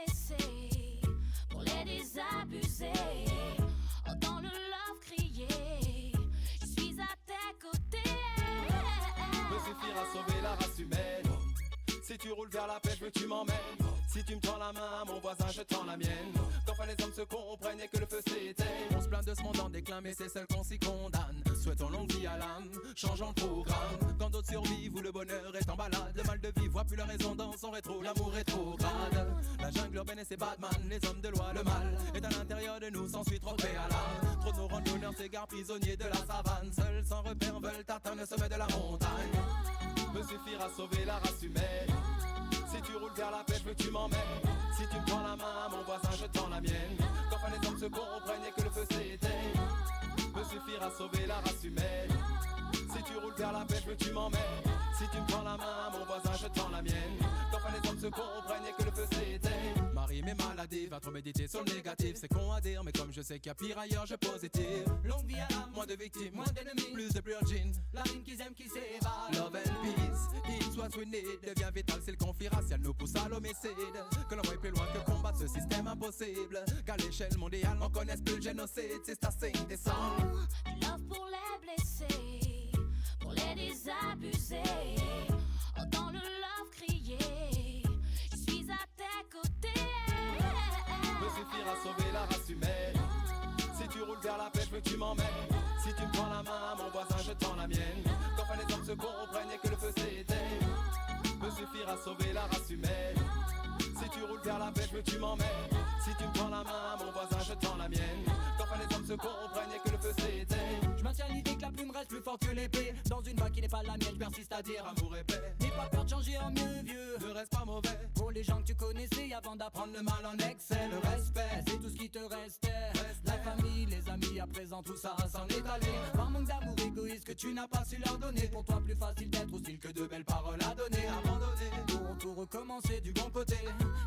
blessés, pour les désabusés. Oh, dans le love crié, je suis à tes côtés. Peut suffire à sauver la race humaine. Si tu roules vers la paix, je veux que tu m'emmènes. Si tu me tends la main, mon voisin, je tends la mienne. Qu'enfin les hommes se comprennent et que le feu s'éteigne. On se plaint de ce monde en déclin, mais c'est seul qu'on s'y condamne. Souhaitons longue vie à l'âme, changeons le programme. Quand d'autres survivent, où le bonheur est en balade, le mal de vivre voit plus la raison dans son rétro, l'amour rétrograde. La jungle urbaine et ses Batman, les hommes de loi, le mal est à l'intérieur de nous, s'ensuit trop à l'âme. Trop de nos randonneurs s'égarent prisonniers de la savane. Seuls sans repère veulent atteindre le sommet de la montagne. Peut suffire à sauver la race humaine. Si tu roules vers la paix, je veux que tu m'emmènes. Si tu me tends la main, mon voisin, je tends la mienne. Qu'enfin les hommes se comprennent et que le feu s'éteigne. Peut suffire à sauver la race humaine. Si tu roules vers la paix, je veux que tu m'emmènes. Si tu me tends la main, mon voisin, je tends la mienne. Qu'enfin les hommes se comprennent et que le feu s'éteigne. Marie m'est maladie, va trop méditer sur le négatif. C'est con à dire, mais comme je sais qu'il y a pire ailleurs, je positive. Longue vie à l'âme, moins de victimes, moins d'ennemis, plus de purgine. La rime qu'ils aiment qui s'évade. Love and peace, it's what we need. Devient vital si le conflit racial nous pousse à l'homicide. Que l'on voit plus loin que combattre ce système impossible. Qu'à l'échelle mondiale, on connaisse plus le génocide. C'est assez indécent. Love pour les blessés, pour les désabusés. Oh, dans le love crié, je suis à tes côtés. Peut suffire à sauver la race humaine. Si tu roules vers la paix, je veux que tu m'emmènes. Si tu me tends la main, mon voisin, je tends la mienne. Qu'enfin les hommes se comprennent et que le feu s'éteigne. Peut suffire à sauver la race humaine. Si tu roules vers la paix, je veux que tu m'emmènes. Si tu me tends la main, mon voisin, je tends la mienne. Qu'enfin les hommes se comprennent et que le feu s'éteigne. Je maintiens l'idée que la plume reste plus forte que l'épée. Dans une vague qui n'est pas la mienne, je persiste à dire amour et paix. n'aie pas peur de changer en mieux vieux. Ne reste pas mauvais. Pour les gens que tu connaissais avant d'apprendre le mal en excès. Le respect, c'est tout ce qui te restait. La famille, les amis, à présent tout ça s'en est allé. Par manque d'amour égoïste que tu n'as pas su leur donner. Pour toi plus facile d'être hostile que de belles paroles à donner. Abandonner, pour tout recommencer du bon côté.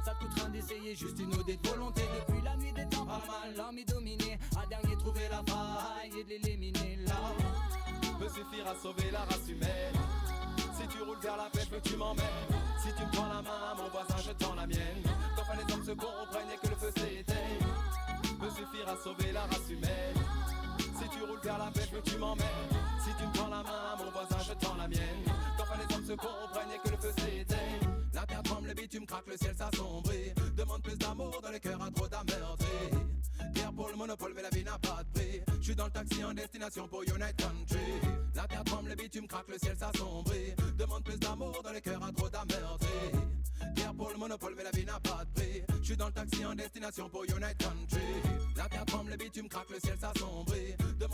Ça te coûte rien d'essayer, juste une odée de volonté. Depuis la nuit des temps, pas mal, l'homme est dominé. À dernier trouver la faille et de l'éliminer là. Peut suffire à sauver la race humaine. Si tu roules vers la paix, je veux que tu m'emmènes. Si tu me tends la main, mon voisin, je tends la mienne. Qu'enfin les hommes se comprennent et que le feu s'éteigne. Peut suffire à sauver la race humaine. Si tu roules vers la paix, je veux que tu m'emmènes. Si tu me tends la main, mon voisin, je tends la mienne. Qu'enfin les hommes se comprennent et que le feu s'éteigne. La terre tremble, le bitume craque, le ciel s'assombrit. Demande plus d'amour dans les cœurs à trop d'amertume. Guerre pour le monopole, mais la vie n'a pas de prix. Je suis dans le taxi en destination pour United Country. La terre tremble, le bitume craque, le ciel s'assombrit. Demande plus d'amour dans les cœurs à trop d'amertume. Guerre pour le monopole, mais la vie n'a pas de prix. Je suis dans le taxi en destination pour United Country. La terre tremble, le bitume craque, le ciel s'assombrit. Demande